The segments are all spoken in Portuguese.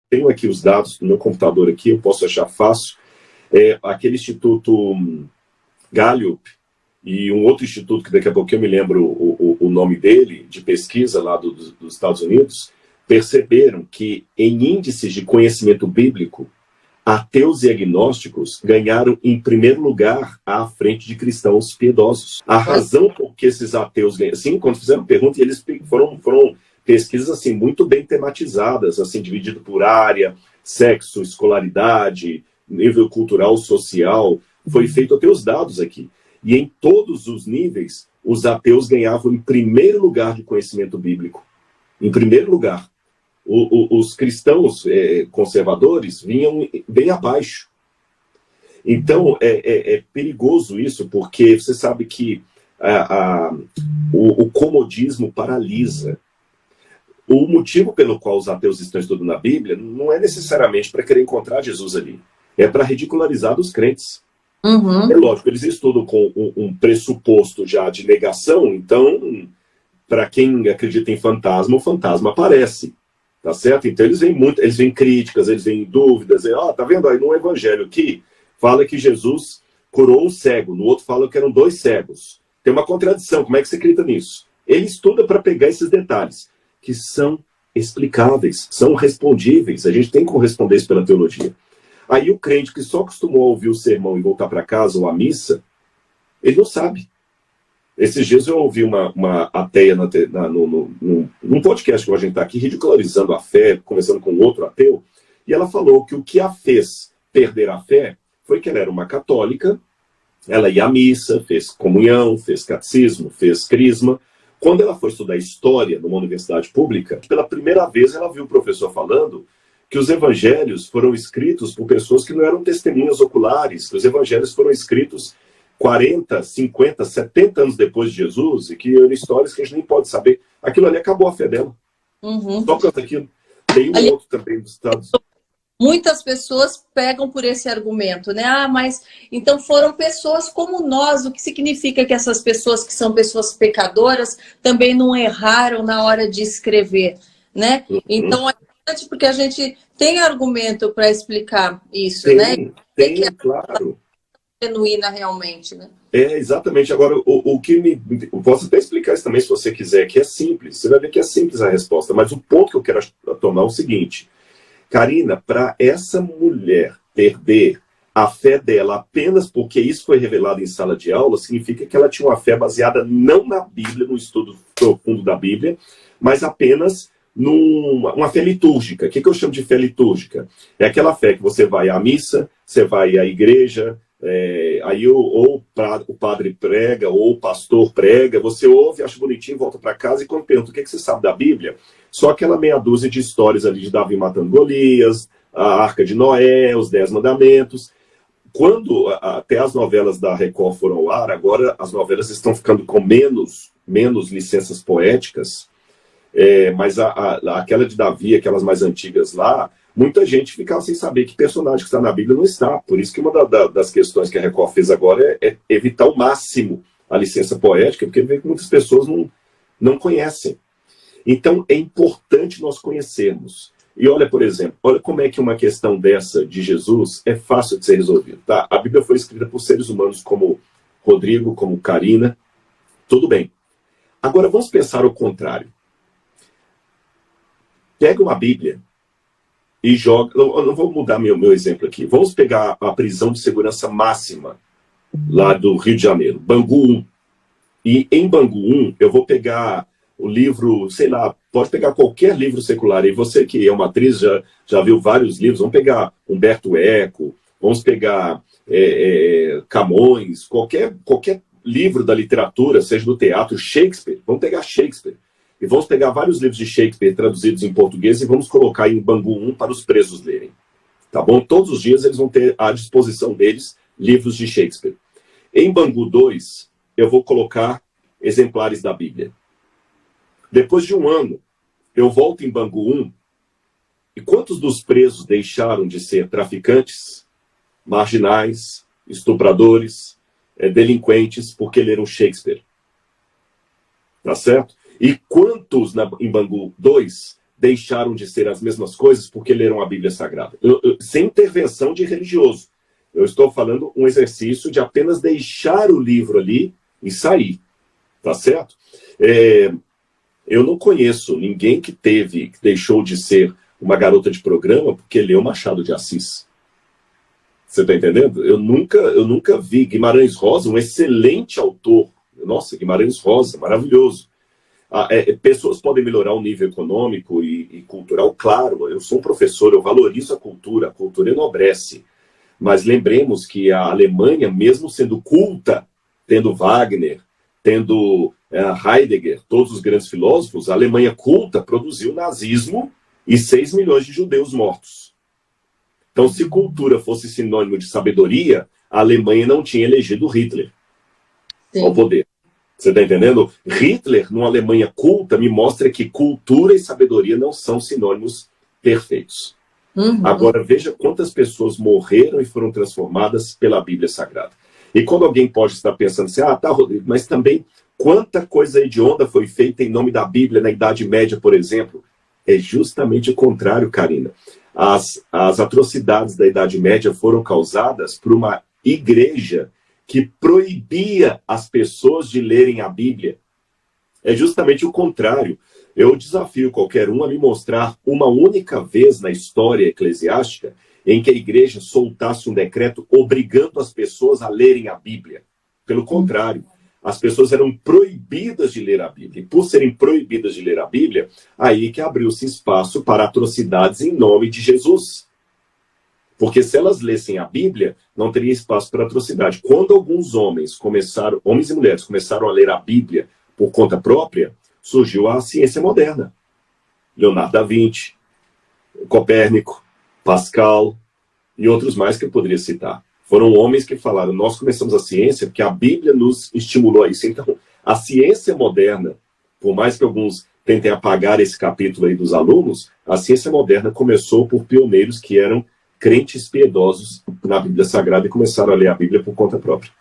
tenho aqui os dados no meu computador aqui, eu posso achar fácil. Aquele Instituto Gallup e um outro instituto, que daqui a pouco eu me lembro o nome dele, de pesquisa lá dos Estados Unidos, perceberam que em índices de conhecimento bíblico, ateus e agnósticos ganharam em primeiro lugar à frente de cristãos piedosos. A razão por que esses ateus ganharam, assim, quando fizeram pergunta, eles foram pesquisas assim, muito bem tematizadas, assim, dividido por área, sexo, escolaridade, nível cultural, social. Foi feito até os dados aqui. E em todos os níveis, os ateus ganhavam em primeiro lugar de conhecimento bíblico. Em primeiro lugar. Os cristãos conservadores vinham bem abaixo. Então, é perigoso isso, porque você sabe que o comodismo paralisa. O motivo pelo qual os ateus estão estudando a Bíblia não é necessariamente para querer encontrar Jesus ali. É para ridicularizar os crentes. Uhum. É lógico, eles estudam com um pressuposto já de negação, então, para quem acredita em fantasma, o fantasma aparece. Tá certo? Então eles veem críticas, eles veem dúvidas, tá vendo aí no evangelho aqui, fala que Jesus curou um cego, no outro fala que eram 2 cegos. Tem uma contradição, como é que você acredita nisso? Ele estuda para pegar esses detalhes, que são explicáveis, são respondíveis, a gente tem que corresponder isso pela teologia. Aí o crente que só acostumou a ouvir o sermão e voltar para casa ou a missa, ele não sabe. Esses dias eu ouvi uma ateia num podcast que a gente está aqui, ridicularizando a fé, conversando com outro ateu, e ela falou que o que a fez perder a fé foi que ela era uma católica, ela ia à missa, fez comunhão, fez catecismo, fez crisma. Quando ela foi estudar história numa universidade pública, pela primeira vez ela viu o professor falando que os evangelhos foram escritos por pessoas que não eram testemunhas oculares, que os evangelhos foram escritos 40, 50, 70 anos depois de Jesus, e que eram histórias que a gente nem pode saber. Aquilo ali acabou a fé dela. Uhum. Só por causa daquilo. Tem outro também dos Estados. Muitas pessoas pegam por esse argumento, né? Mas então foram pessoas como nós. O que significa que essas pessoas que são pessoas pecadoras também não erraram na hora de escrever, né? Uhum. Então é importante porque a gente tem argumento para explicar isso, né? Tem, claro. Genuína realmente, né? Exatamente. Agora, o que eu posso até explicar isso também, se você quiser, que é simples. Você vai ver que é simples a resposta. Mas o ponto que eu quero tomar é o seguinte. Karina, para essa mulher perder a fé dela apenas porque isso foi revelado em sala de aula, significa que ela tinha uma fé baseada não na Bíblia, no estudo profundo da Bíblia, mas apenas numa fé litúrgica. O que eu chamo de fé litúrgica? É aquela fé que você vai à missa, você vai à igreja, aí ou o padre prega, ou o pastor prega, você ouve, acha bonitinho, volta para casa, e quando pergunta o que você sabe da Bíblia, só aquela meia dúzia de histórias ali de Davi matando Golias, a Arca de Noé, os 10 Mandamentos. Quando até as novelas da Record foram ao ar, agora as novelas estão ficando com menos licenças poéticas, mas aquela de Davi, aquelas mais antigas lá, muita gente ficava sem saber que personagem que está na Bíblia não está. Por isso que uma das questões que a Record fez agora é evitar ao máximo a licença poética, porque vê que muitas pessoas não conhecem. Então, é importante nós conhecermos. E olha, por exemplo, olha como é que uma questão dessa de Jesus é fácil de ser resolvida. Tá? A Bíblia foi escrita por seres humanos como Rodrigo, como Karina. Tudo bem. Agora, vamos pensar o contrário. Pega uma Bíblia e joga... Eu não vou mudar meu exemplo aqui. Vamos pegar a prisão de segurança máxima lá do Rio de Janeiro, Bangu 1. E em Bangu 1, eu vou pegar o livro, sei lá, pode pegar qualquer livro secular. E você que é uma atriz, já viu vários livros. Vamos pegar Humberto Eco, vamos pegar Camões, qualquer livro da literatura, seja do teatro, Shakespeare. Vamos pegar Shakespeare. E vamos pegar vários livros de Shakespeare traduzidos em português e vamos colocar em Bangu 1 para os presos lerem. Tá bom? Todos os dias eles vão ter à disposição deles livros de Shakespeare. Em Bangu 2, eu vou colocar exemplares da Bíblia. Depois de um ano, eu volto em Bangu 1, e quantos dos presos deixaram de ser traficantes, marginais, estupradores, delinquentes, porque leram Shakespeare? Tá certo? E quantos em Bangu 2 deixaram de ser as mesmas coisas porque leram a Bíblia Sagrada. Sem intervenção de religioso. Eu estou falando um exercício de apenas deixar o livro ali e sair. Tá certo? Eu não conheço ninguém que deixou de ser uma garota de programa porque leu Machado de Assis. Você está entendendo? Eu nunca vi Guimarães Rosa, um excelente autor. Nossa, Guimarães Rosa, maravilhoso. Pessoas podem melhorar o nível econômico e cultural, claro. Eu sou um professor, eu valorizo a cultura enobrece. Mas lembremos que a Alemanha, mesmo sendo culta, tendo Wagner, tendo Heidegger, todos os grandes filósofos, a Alemanha culta produziu nazismo e 6 milhões de judeus mortos. Então, se cultura fosse sinônimo de sabedoria, a Alemanha não tinha elegido Hitler ao poder. Você está entendendo? Hitler, numa Alemanha culta, me mostra que cultura e sabedoria não são sinônimos perfeitos. Agora, veja quantas pessoas morreram e foram transformadas pela Bíblia Sagrada. E quando alguém pode estar pensando assim, tá, Rodrigo, mas também quanta coisa hedionda foi feita em nome da Bíblia na Idade Média, por exemplo. É justamente o contrário, Karina. As atrocidades da Idade Média foram causadas por uma igreja que proibia as pessoas de lerem a Bíblia. É justamente o contrário. Eu desafio qualquer um a me mostrar uma única vez na história eclesiástica em que a igreja soltasse um decreto obrigando as pessoas a lerem a Bíblia. Pelo contrário, as pessoas eram proibidas de ler a Bíblia. E por serem proibidas de ler a Bíblia, aí que abriu-se espaço para atrocidades em nome de Jesus. Porque se elas lessem a Bíblia, não teria espaço para atrocidade. Quando alguns homens e mulheres começaram a ler a Bíblia por conta própria, surgiu a ciência moderna. Leonardo da Vinci, Copérnico, Pascal e outros mais que eu poderia citar. Foram homens que falaram, nós começamos a ciência porque a Bíblia nos estimulou a isso. Então, a ciência moderna, por mais que alguns tentem apagar esse capítulo aí dos alunos, a ciência moderna começou por pioneiros que eram crentes piedosos na Bíblia Sagrada e começaram a ler a Bíblia por conta própria.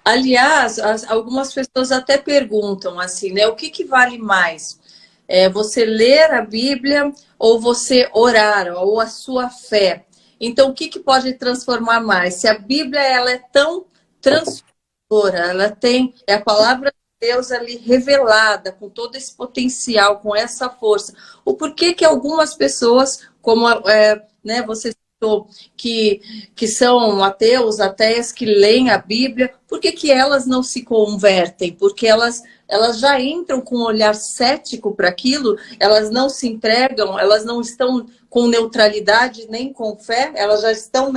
Aliás, algumas pessoas até perguntam assim, né? O que vale mais? Você ler a Bíblia ou você orar, ou a sua fé? Então, o que pode transformar mais? Se a Bíblia ela é tão transformadora, ela tem a palavra de Deus ali revelada, com todo esse potencial, com essa força. O porquê que algumas pessoas, como né, você citou, que são ateias, que leem a Bíblia, por que elas não se convertem? Porque elas já entram com um olhar cético para aquilo, elas não se entregam, elas não estão com neutralidade nem com fé, elas já estão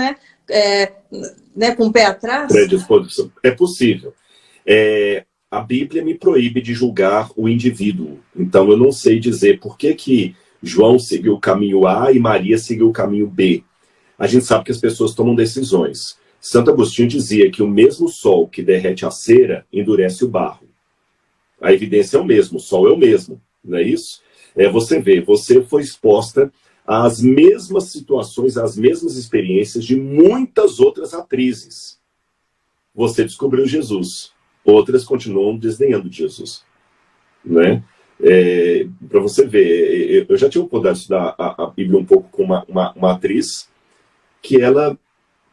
com o pé atrás? Predisposição. É possível. A Bíblia me proíbe de julgar o indivíduo. Então eu não sei dizer por que João seguiu o caminho A e Maria seguiu o caminho B. A gente sabe que as pessoas tomam decisões. Santo Agostinho dizia que o mesmo sol que derrete a cera endurece o barro. A evidência é o mesmo, o sol é o mesmo, não é isso? Você vê, você foi exposta às mesmas situações, às mesmas experiências de muitas outras atrizes. Você descobriu Jesus. Outras continuam desdenhando de Jesus. Né? Para você ver, eu já tive o poder de estudar a Bíblia um pouco com uma atriz que ela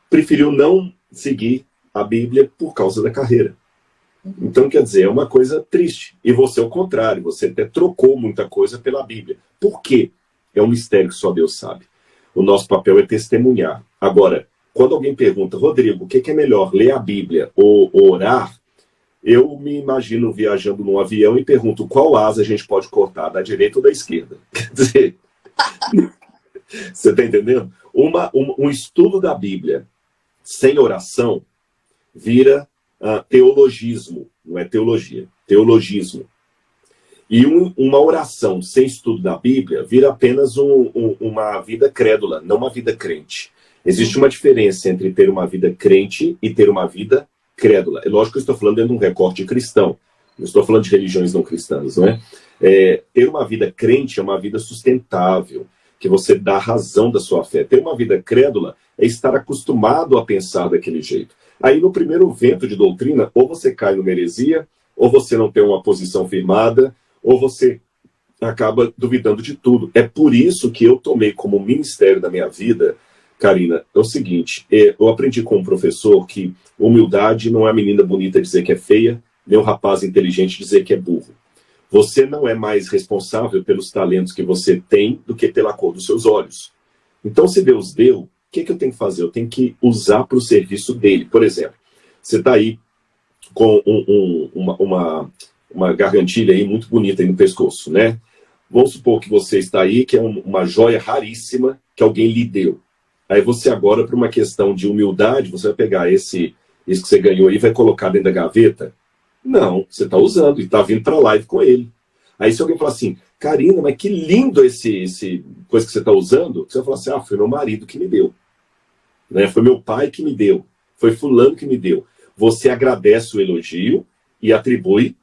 preferiu não seguir a Bíblia por causa da carreira. Então, quer dizer, é uma coisa triste. E você, ao contrário, você até trocou muita coisa pela Bíblia. Por quê? É um mistério que só Deus sabe. O nosso papel é testemunhar. Agora, quando alguém pergunta, Rodrigo, o que é melhor, ler a Bíblia ou orar? Eu me imagino viajando num avião e pergunto qual asa a gente pode cortar, da direita ou da esquerda? Quer dizer, você está entendendo? Um estudo da Bíblia sem oração vira teologismo, não é teologia, teologismo. E uma oração sem estudo da Bíblia vira apenas uma vida crédula, não uma vida crente. Existe uma diferença entre ter uma vida crente e ter uma vida crédula. É lógico que eu estou falando dentro de um recorte cristão. Não estou falando de religiões não cristãs, não é? Ter uma vida crente é uma vida sustentável, que você dá razão da sua fé. Ter uma vida crédula é estar acostumado a pensar daquele jeito. Aí, no primeiro vento de doutrina, ou você cai numa heresia, ou você não tem uma posição firmada, ou você acaba duvidando de tudo. É por isso que eu tomei como ministério da minha vida, Karina, é o seguinte, eu aprendi com um professor que humildade não é a menina bonita dizer que é feia, nem o rapaz inteligente dizer que é burro. Você não é mais responsável pelos talentos que você tem do que pela cor dos seus olhos. Então, se Deus deu, o que eu tenho que fazer? Eu tenho que usar para o serviço dele. Por exemplo, você está aí com uma gargantilha aí muito bonita aí no pescoço, né? Vamos supor que você está aí, que é uma joia raríssima que alguém lhe deu. Aí você agora, por uma questão de humildade, você vai pegar isso que você ganhou aí e vai colocar dentro da gaveta? Não, você está usando e está vindo para a live com ele. Aí se alguém falar assim, Karina, mas que lindo esse coisa que você está usando, você vai falar assim, foi meu marido que me deu. Né? Foi meu pai que me deu. Foi fulano que me deu. Você agradece o elogio e atribui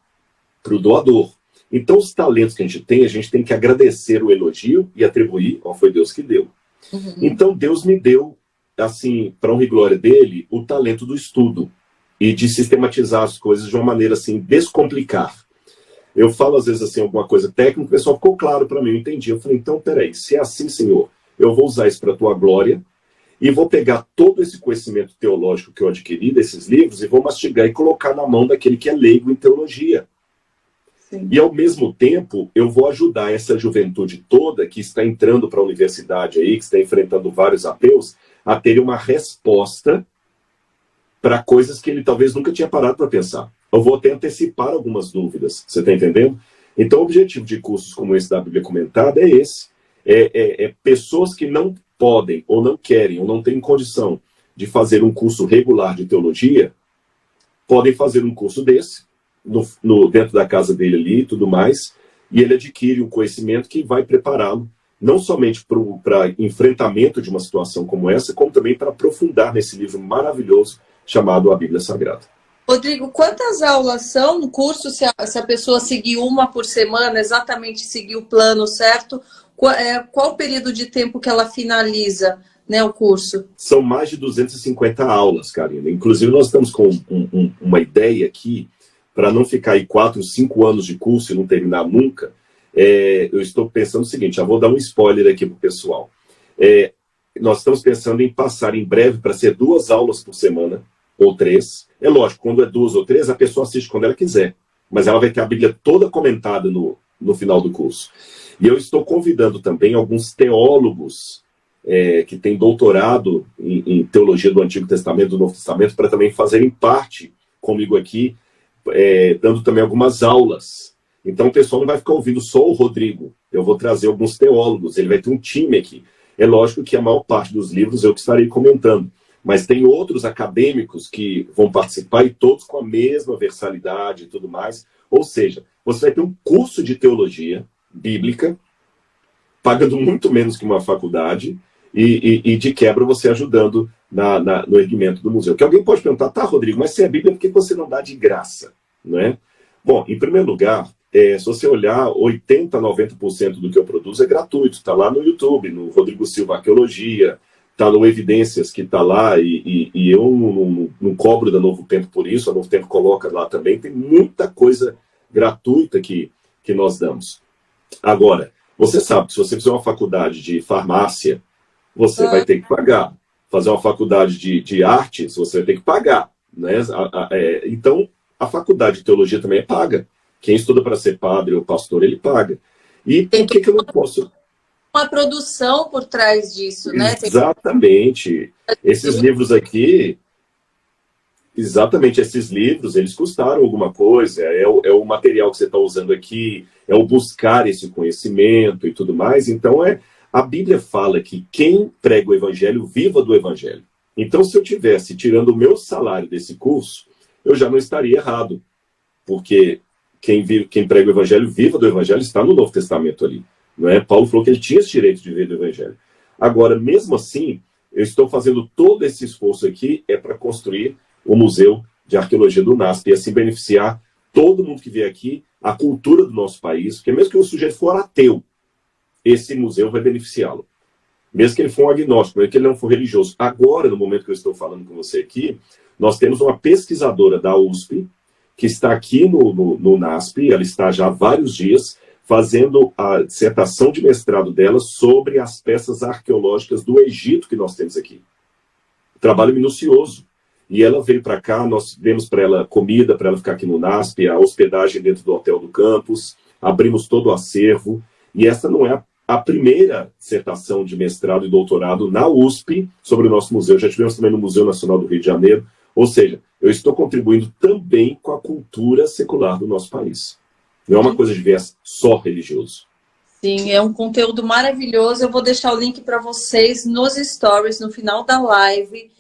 para o doador. Então os talentos que a gente tem que agradecer o elogio e atribuir, foi Deus que deu. Uhum. Então Deus me deu, assim, para honra e glória dele, o talento do estudo e de sistematizar as coisas de uma maneira assim, descomplicar. Eu falo às vezes assim, alguma coisa técnica, o pessoal ficou claro para mim, eu entendi. Eu falei, então peraí, se é assim, Senhor, eu vou usar isso para a tua glória e vou pegar todo esse conhecimento teológico que eu adquiri desses livros e vou mastigar e colocar na mão daquele que é leigo em teologia. Sim. E, ao mesmo tempo, eu vou ajudar essa juventude toda que está entrando para a universidade aí, que está enfrentando vários ateus, a ter uma resposta para coisas que ele talvez nunca tinha parado para pensar. Eu vou até antecipar algumas dúvidas, você está entendendo? Então, o objetivo de cursos como esse da Bíblia Comentada é esse. Pessoas que não podem, ou não querem, ou não têm condição de fazer um curso regular de teologia, podem fazer um curso desse, dentro da casa dele ali e tudo mais, e ele adquire um conhecimento que vai prepará-lo não somente para enfrentamento de uma situação como essa, como também para aprofundar nesse livro maravilhoso chamado A Bíblia Sagrada. Rodrigo, quantas aulas são no curso, se a pessoa seguir uma por semana, exatamente seguir o plano certo? Qual o período de tempo que ela finaliza, né, o curso? São mais de 250 aulas, Karina. Inclusive, nós estamos com uma ideia aqui, para não ficar aí 4, 5 anos de curso e não terminar nunca, eu estou pensando o seguinte, já vou dar um spoiler aqui para o pessoal. Nós estamos pensando em passar em breve para ser 2 aulas por semana, ou 3. É lógico, quando é 2 ou 3, a pessoa assiste quando ela quiser. Mas ela vai ter a Bíblia toda comentada no final do curso. E eu estou convidando também alguns teólogos que têm doutorado em teologia do Antigo Testamento, do Novo Testamento, para também fazerem parte comigo aqui, dando também algumas aulas. Então o pessoal não vai ficar ouvindo só o Rodrigo. Eu vou trazer alguns teólogos, ele vai ter um time aqui. É lógico que a maior parte dos livros eu que estarei comentando, mas tem outros acadêmicos que vão participar e todos com a mesma versalidade e tudo mais. Ou seja, você vai ter um curso de teologia bíblica, pagando muito menos que uma faculdade, e de quebra você ajudando no erguimento do museu. Que alguém pode perguntar, tá, Rodrigo, mas se é Bíblia, por que você não dá de graça? Não é? Bom, em primeiro lugar, se você olhar, 80%, 90% do que eu produzo é gratuito. Está lá no YouTube, no Rodrigo Silva Arqueologia, está no Evidências, que está lá, e eu não cobro da Novo Tempo por isso, a Novo Tempo coloca lá também. Tem muita coisa gratuita que nós damos. Agora, você sabe que se você fizer uma faculdade de farmácia, você vai ter que pagar. Fazer uma faculdade de artes, você vai ter que pagar. Né? Então, a faculdade de teologia também é paga. Quem estuda para ser padre ou pastor, ele paga. E por que eu não posso... Uma produção por trás disso, né? Exatamente. Esses livros aqui... Exatamente, esses livros, eles custaram alguma coisa. É o material que você está usando aqui, é o buscar esse conhecimento e tudo mais. Então, a Bíblia fala que quem prega o evangelho, viva do evangelho. Então, se eu tivesse tirando o meu salário desse curso, eu já não estaria errado. Porque quem prega o evangelho, viva do evangelho, está no Novo Testamento ali. Não é? Paulo falou que ele tinha esse direito de viver do evangelho. Agora, mesmo assim, eu estou fazendo todo esse esforço aqui para construir o Museu de Arqueologia do NASP e assim beneficiar todo mundo que vier aqui, a cultura do nosso país, porque mesmo que o sujeito for ateu, esse museu vai beneficiá-lo. Mesmo que ele for um agnóstico, mesmo que ele não for religioso. Agora, no momento que eu estou falando com você aqui, nós temos uma pesquisadora da USP, que está aqui no NASP, ela está já há vários dias, fazendo a dissertação de mestrado dela sobre as peças arqueológicas do Egito que nós temos aqui. Trabalho minucioso. E ela veio para cá, nós demos para ela comida, para ela ficar aqui no NASP, a hospedagem dentro do hotel do campus, abrimos todo o acervo. E essa não é a primeira dissertação de mestrado e doutorado na USP sobre o nosso museu. Já tivemos também no Museu Nacional do Rio de Janeiro. Ou seja, eu estou contribuindo também com a cultura secular do nosso país. Não é uma coisa de viés só religioso. Sim, é um conteúdo maravilhoso. Eu vou deixar o link para vocês nos stories, no final da live.